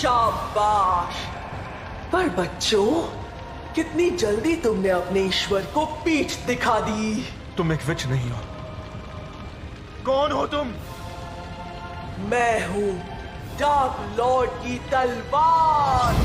शाबाश। पर बच्चों, कितनी जल्दी तुमने अपने ईश्वर को पीठ दिखा दी। तुम एक विच नहीं हो। कौन हो तुम? मैं हूं डार्क लॉर्ड की तलवार।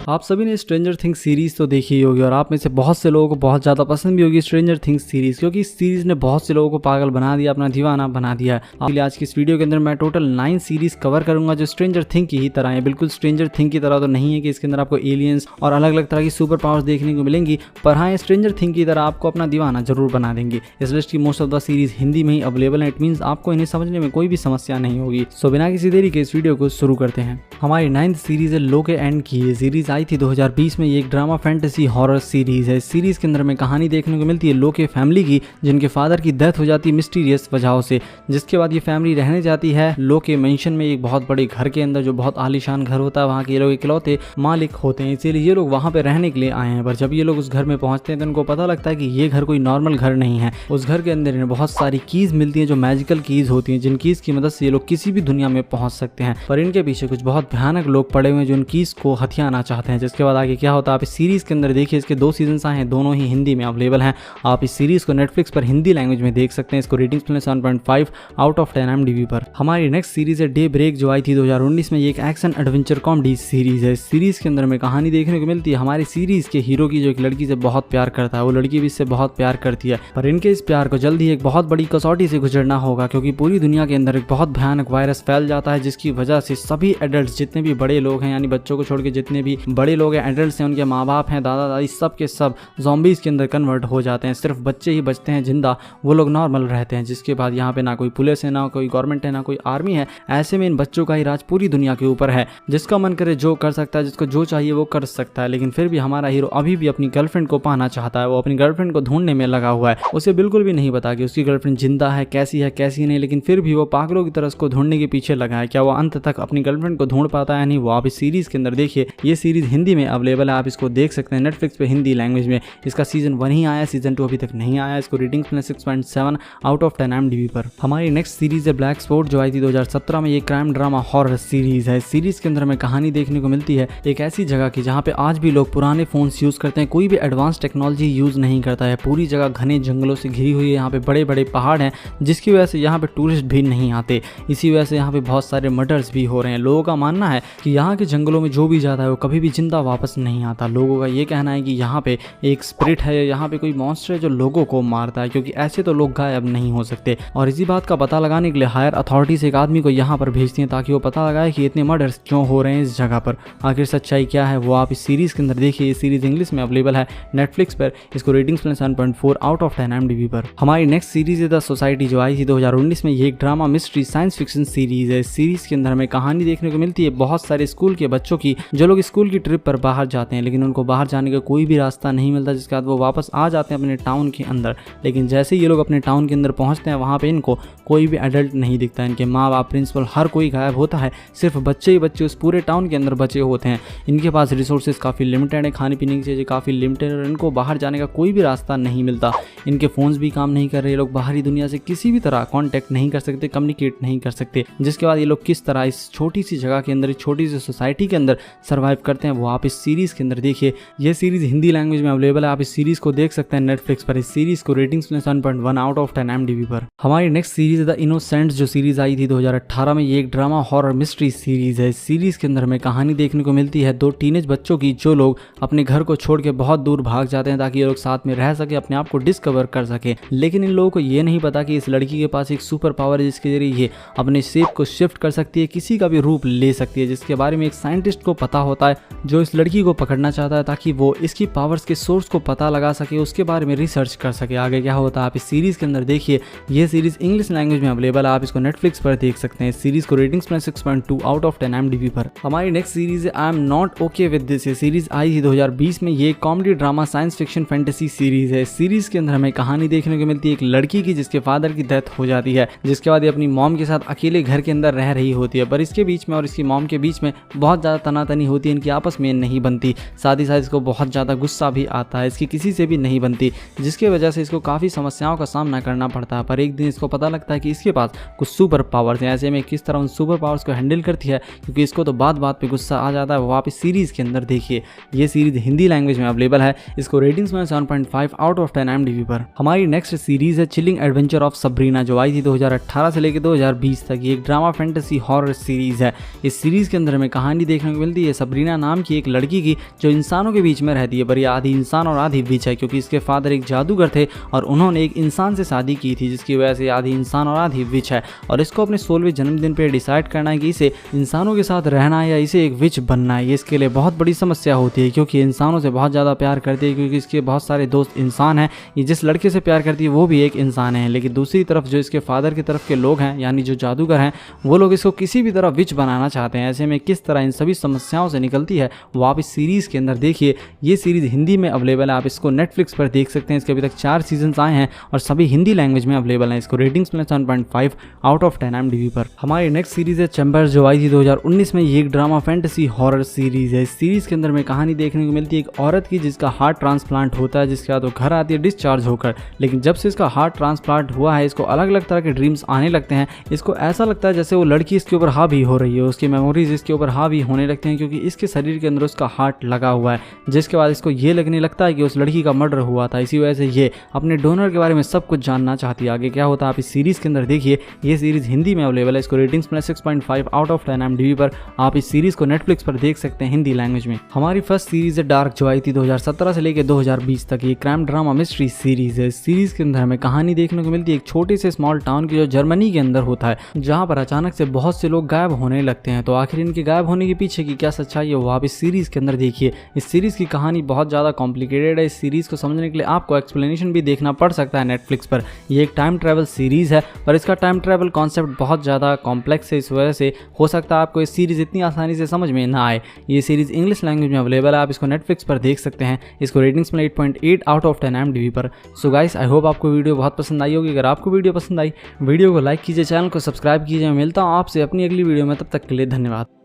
आप सभी ने स्ट्रेंजर थिंग्स सीरीज तो देखी ही होगी और आप में से बहुत से लोगों को बहुत ज़्यादा पसंद भी होगी स्ट्रेंजर थिंग्स सीरीज, क्योंकि इस सीरीज ने बहुत से लोगों को पागल बना दिया, अपना दीवाना बना दिया है। इसलिए आज की इस वीडियो के अंदर मैं टोटल 9 सीरीज कवर करूंगा जो स्ट्रेंजर थिंग की ही तरह है। बिल्कुल स्ट्रेंजर थिंग की तरह तो नहीं है कि इसके अंदर आपको एलियंस और अलग अलग तरह की सुपर पावर्स देखने को मिलेंगी, पर हाँ स्ट्रेंजर थिंग की तरह आपको अपना दीवाना जरूर बना देंगे। इस लिस्ट की most of the series Hindi में ही अवेलेबल है। इट मीन्स आपको इन्हें समझने में कोई भी समस्या नहीं होगी। सो बिना किसी देरी के इस वीडियो को शुरू करते हैं। हमारी 9th सीरीज है लो के एंड की। ये सीरीज आई थी 2020 में। ये एक ड्रामा फैंटेसी हॉरर सीरीज है। इस सीरीज के अंदर में कहानी देखने को मिलती है लो के फैमिली की, जिनके फादर की डेथ हो जाती है मिस्टीरियस वजहों से, जिसके बाद ये फैमिली रहने जाती है लो के मेंशन में, एक बहुत बड़े घर के अंदर, जो बहुत आलीशान घर होता है। वहाँ के ये लोग इकलौते मालिक होते हैं, इसीलिए ये लोग वहाँ पे रहने के लिए आए हैं। पर जब ये लोग उस घर में पहुंचते हैं तो उनको पता लगता है कि ये घर कोई नॉर्मल घर नहीं है। उस घर के अंदर इन्हें बहुत सारी कीज मिलती है जो मैजिकल कीज होती हैं, जिन कीज की मदद से ये लोग किसी भी दुनिया में पहुंच सकते हैं। पर इनके पीछे कुछ बहुत भयानक लोग पड़े हुए हैं जो इन कीज को हथियाना चाहते हैं। जिसके बाद आगे क्या होता है आप इस सीरीज के अंदर देखिए। इसके 2 सीजन आए हैं, दोनों ही हिंदी में अवेलेबल हैं। आप इस सीरीज को नेटफ्लिक्स पर हिंदी लैंग्वेज में देख सकते हैं। इसको रेटिंग्स मिले 7.5 आउट ऑफ 10 IMDb पर। हमारी नेक्स्ट सीरीज है डे ब्रेक, जो आई थी 2019 में। ये एक एक्शन एडवेंचर कॉमेडी सीरीज है। इस सीरीज के अंदर में कहानी देखने को मिलती है हमारी सीरीज के हीरो की, जो एक लड़की से बहुत प्यार करता है। वो लड़की भी इससे बहुत प्यार करती है, पर इनके इस प्यार को जल्द ही एक बहुत बड़ी कसौटी से गुजरना होगा, क्योंकि पूरी दुनिया के अंदर एक बहुत भयानक वायरस फैल जाता है, जिसकी वजह से सभी एडल्ट, जितने भी बड़े लोग हैं, यानी बच्चों को छोड़ के जितने भी बड़े लोग हैं, एडल्ट हैं, उनके माँ बाप हैं, दादा दादी, सब के सब ज़ॉम्बीज़ के अंदर कन्वर्ट हो जाते हैं। सिर्फ बच्चे ही बचते हैं जिंदा, वो लोग नॉर्मल रहते हैं। जिसके बाद यहाँ पे ना कोई पुलिस है, ना कोई गवर्नमेंट है, ना कोई आर्मी है। ऐसे में इन बच्चों का ही राज पूरी दुनिया के ऊपर है। जिसका मन करे जो कर सकता है, जिसको जो चाहिए वो कर सकता है। लेकिन फिर भी हमारा हीरो अभी भी अपनी गर्लफ्रेंड को पाना चाहता है। वो अपनी गर्लफ्रेंड को ढूंढने में लगा हुआ है। उसे बिल्कुल भी नहीं पता कि उसकी गर्लफ्रेंड जिंदा है कैसी नहीं, लेकिन फिर भी वो पागलों की तरह उसको ढूंढने के पीछे लगा है। क्या वो अंत तक अपनी गर्लफ्रेंड को ढूंढ पाता है? नहीं, वो आप इस सीरीज के अंदर देखिए। ये सीरीज हिंदी में अवेलेबल है, आप इसको देख सकते हैं नेटफ्लिक्स पे हिंदी लैंग्वेज में। इसका सीजन 1 ही आया, सीजन 2 अभी तक नहीं आया। इसको रेटिंग्स में 6.7 आउट ऑफ 10 IMDb पर। हमारी नेक्स्ट सीरीज है ब्लैक स्पॉट, जो आई थी 2017 में। ये क्राइम ड्रामा हॉरर सीरीज है। सीरीज के अंदर में कहानी देखने को मिलती है एक ऐसी जगह की जहाँ पे आज भी लोग पुराने फोन्स यूज करते हैं, कोई भी एडवांस टेक्नोलॉजी यूज नहीं करता है। पूरी जगह घने जंगलों से घिरी हुई है। यहाँ पे बड़े बड़े पहाड़ हैं, जिसकी वजह से यहाँ पे टूरिस्ट भी नहीं आते। इसी वजह से यहाँ पे बहुत सारे मर्डर्स भी हो रहे हैं। लोगों का मानना है कि यहाँ के जंगलों में जो भी जाता है वो कभी भी जिंदा वापस नहीं आता। लोगों का ये कहना है कि यहाँ पे एक स्पिरिट है, यहाँ पे कोई मॉन्स्टर है जो लोगों को मारता है, क्योंकि ऐसे तो लोग गायब नहीं हो सकते। और इसी बात का पता लगाने के लिए हायर अथॉरिटीज एक आदमी को यहाँ पर भेजती हैं, ताकि वो पता लगाए कि इतने मर्डर्स क्यों हो रहे हैं इस जगह पर। आखिर सच्चाई क्या है वो आप इस सीरीज के अंदर देखिए। ये सीरीज इंग्लिश में अवेलेबल है नेटफ्लिक्स पर। इसको रेटिंग्स में 7.4 आउट ऑफ 10 IMDb पर। हमारी नेक्स्ट सीरीज है द सोसाइटी, जो आई थी 2019 में। ये एक drama mystery science fiction series है। इस सीरीज के अंदर हमें कहानी देखने को मिलती है बहुत सारे स्कूल के बच्चों की, जो लोग स्कूल की ट्रिप पर बाहर जाते हैं, लेकिन उनको बाहर जाने का कोई भी रास्ता नहीं मिलता। जिसके बाद वो वापस आ जाते हैं अपने टाउन के अंदर। लेकिन जैसे ही ये लोग अपने टाउन के अंदर पहुंचते हैं, वहाँ पे इनको कोई भी एडल्ट नहीं दिखता। इनके माँ बाप, प्रिंसिपल, हर कोई गायब होता है। सिर्फ बच्चे ही बच्चे उस पूरे टाउन के अंदर बचे होते हैं। इनके पास रिसोर्सेज काफ़ी लिमिटेड है, खाने पीने की चीज़ें काफ़ी लिमिटेड है, और इनको बाहर जाने का कोई भी रास्ता नहीं मिलता। इनके फ़ोन्स भी काम नहीं कर रहे। ये लोग बाहरी दुनिया से किसी भी तरह कॉन्टैक्ट नहीं कर सकते, कम्युनिकेट नहीं कर सकते। जिसके बाद ये लोग किस तरह इस छोटी सी जगह के अंदर, इस छोटी सी सोसाइटी के अंदर सर्वाइव करते हैं, वो आप इस सीरीज़ के अंदर देखिए। ये सीरीज़ हिंदी लैंग्वेज में अवेलेबल है, आप इस सीरीज़ को देख सकते हैं नेटफ्लिक्स पर। इस सीरीज़ को रेटिंग्स में 7.1 आउट ऑफ 10 IMDb पर। हमारी नेक्स्ट सीरीज है द इनोसेंट्स, जो सीरीज आई थी 2018 में। ये एक ड्रामा हॉरर मिस्ट्री सीरीज है। इस सीरीज के अंदर हमें कहानी देखने को मिलती है 2 टीनेज बच्चों की, जो लोग अपने घर को छोड़ के बहुत दूर भाग जाते हैं, ताकि ये लोग साथ में रह सके, अपने आप को डिस्कवर कर सके। लेकिन इन लोगों को ये नहीं पता कि इस लड़की के पास एक सुपर पावर है, जिसके जरिए ये अपने शेप को शिफ्ट कर सकती है, किसी का भी रूप ले सकती है। जिसके बारे में एक साइंटिस्ट को पता होता है, जो इस लड़की को पकड़ना चाहता है, ताकि वो इसकी पावर्स के सोर्स को पता लगा सके, उसके बारे में रिसर्च कर सके। आगे क्या होता है आप इस सीरीज के अंदर देखिए। ये सीरीज इंग्लिश लैंग्वेज में अवेलेबल है, आप इसको नेटफ्लिक्स पर देख सकते हैं। इस सीरीज को रेटिंग्स में 6.2 आउट ऑफ 10 IMDb पर। हमारी नेक्स्ट सीरीज है I am not okay with this. ये सीरीज आई थी 2020 में। ये comedy drama science fiction fantasy series है। इस सीरीज के अंदर हमें कहानी देखने को मिलती है एक लड़की की, जिसके फादर की डेथ हो जाती है। जिसके बाद ये अपनी मॉम के साथ अकेले घर के अंदर रह रही होती है। पर इसके बीच में और इसकी मॉम के बीच में बहुत ज़्यादा तनातनी होती है, इनकी आपस में नहीं बनती, साथ ही साथ इसको बहुत ज़्यादा गुस्सा भी आता है, इसकी किसी से भी नहीं बनती, जिसकी वजह से इसको काफ़ी समस्याओं का सामना करना पड़ता है। पर एक दिन इसको पता लगता है कि इसके पास कुछ सुपर पावर्स हैं। ऐसे में किस तरह उन सुपर पावर्स को हैंडल करती है, क्योंकि इसको तो बात बात पे गुस्सा आ जाता है, वो आप इस सीरीज़ के अंदर देखिए। ये सीरीज़ हिंदी लैंग्वेज में अवेलेबल है। इसको रेटिंग्स में 7.5 आउट ऑफ 10 IMDb पर। हमारी नेक्स्ट सीरीज़ है चिलिंग एडवेंचर ऑफ सबरीना, जो आई थी 2018 से लेकर 2020 तक। ये एक ड्रामा फैंटेसी हॉरर सीरीज़ है। इस सीरीज़ के अंदर हमें कहानी देखने को मिलती है सबरीना नाम की एक लड़की की, जो इंसानों के बीच में रहती है, पर यह आधी इंसान और आधी विच है, क्योंकि इसके फादर एक जादूगर थे और उन्होंने एक इंसान से शादी की थी, जिसकी वजह से आधी इंसान और आधी विच है। और इसको अपने 16वें जन्मदिन पर डिसाइड करना है कि इसे इंसानों के साथ रहना है या इसे एक विच बनना है। ये इसके लिए बहुत बड़ी समस्या होती है, क्योंकि इंसानों से बहुत ज़्यादा प्यार करती है, क्योंकि इसके बहुत सारे दोस्त इंसान हैं। ये जिस लड़के से प्यार करती है वो भी एक इंसान है, लेकिन दूसरी तरफ जो इसके फादर की तरफ के लोग हैं, यानी जो जादूगर हैं, वो लोग इसको किसी भी तरह विच बनाना चाहते हैं। ऐसे में किस तरह इन सभी समस्याओं से निकलती है वो आप इस सीरीज़ के अंदर देखिए। ये सीरीज़ हिंदी में अवेलेबल है, आप इसको नेटफ्लिक्स पर देख सकते हैं। इसके अभी तक 4 सीजन्स आए हैं और सभी हिंदी लैंग्वेज में अवेलेबल हैं। इसको रेटिंग्स में 7.5 आउट ऑफ 10 IMDb पर। हमारी नेक्स्ट सीरीज़ है चैम्बर्स, जो आई थी 2019 में। ये एक ड्रामा फैंटेसी हॉरर सीरीज़ है। इस सीरीज़ के अंदर में कहानी देखने को मिलती है एक औरत की, जिसका हार्ट ट्रांसप्लांट होता है, जिसके बाद वो घर आती है डिस्चार्ज होकर। लेकिन जब से इसका हार्ट ट्रांसप्लांट हुआ है, इसको अलग अलग तरह के ड्रीम्स आने लगते हैं। इसको ऐसा लगता है जैसे वो लड़की इसके ऊपर हावी हो रही है, उसकी मेमोरीज इसके ऊपर हावी होने लगते हैं, क्योंकि इसके शरीर के अंदर उसका हार्ट लगा हुआ है। जिसके बाद इसको ये लगने लगता है कि उस लड़की का मर्डर हुआ था। इसी वजह से ये अपने डोनर के बारे में सब कुछ जानना चाहती है। आगे क्या होता है आप इस सीरीज़ के अंदर देखिए। ये सीरीज़ हिंदी में अवेलेबल है। इसको रेटिंग्स में 6.5 आउट ऑफ 10 IMDb पर। आप इस सीरीज़ को नेटफ्लिक्स पर देख सकते हैं हिंदी लैंग्वेज में। हमारी फर्स्ट सीरीज़ है डार्क, जो आई थी 2017 से लेकर 2020 तक। ये क्राइम ड्रामा मिस्ट्री सीरीज़ है। इस सीरीज़ के अंदर हमें कहानी देखने को मिलती है एक छोटे से स्मॉल टाउन की, जो जर्मनी के अंदर होता है, जहाँ पर अचानक से बहुत से लोग गायब होने लगते हैं। तो आखिर इनके गायब होने के पीछे की क्या सच्चाई है वो आप इस सीरीज़ के अंदर देखिए। इस सीरीज़ की कहानी बहुत ज़्यादा कॉम्प्लिकेटेड है। इस सीरीज़ को समझने के लिए आपको एक्सप्लेनेशन भी देखना पड़ सकता है नेटफ्लिक्स पर। ये एक टाइम ट्रैवल सीरीज़ है, पर इसका टाइम ट्रैवल कॉन्सेप्ट बहुत ज़्यादा कॉम्प्लेक्स है। इस वजह से हो सकता है आपको इस सीरीज़ इतनी आसानी से समझ में ना आए। ये सीरीज़ इंग्लिश लैंग्वेज में अवेलेबल है, आप इसको नेटफ्लिक्स पर देख सकते हैं। इसको रेटिंग्स में 8.8 आउट ऑफ 10 IMDb पर। सो गाइस, आई होप आपको वीडियो बहुत पसंद आई होगी। अगर आपको वीडियो पसंद आई, वीडियो को लाइक कीजिए, चैनल को सब्सक्राइब कीजिए। मैं मिलता हूँ आपसे अपनी अगली वीडियो में, तब तक के लिए धन्यवाद।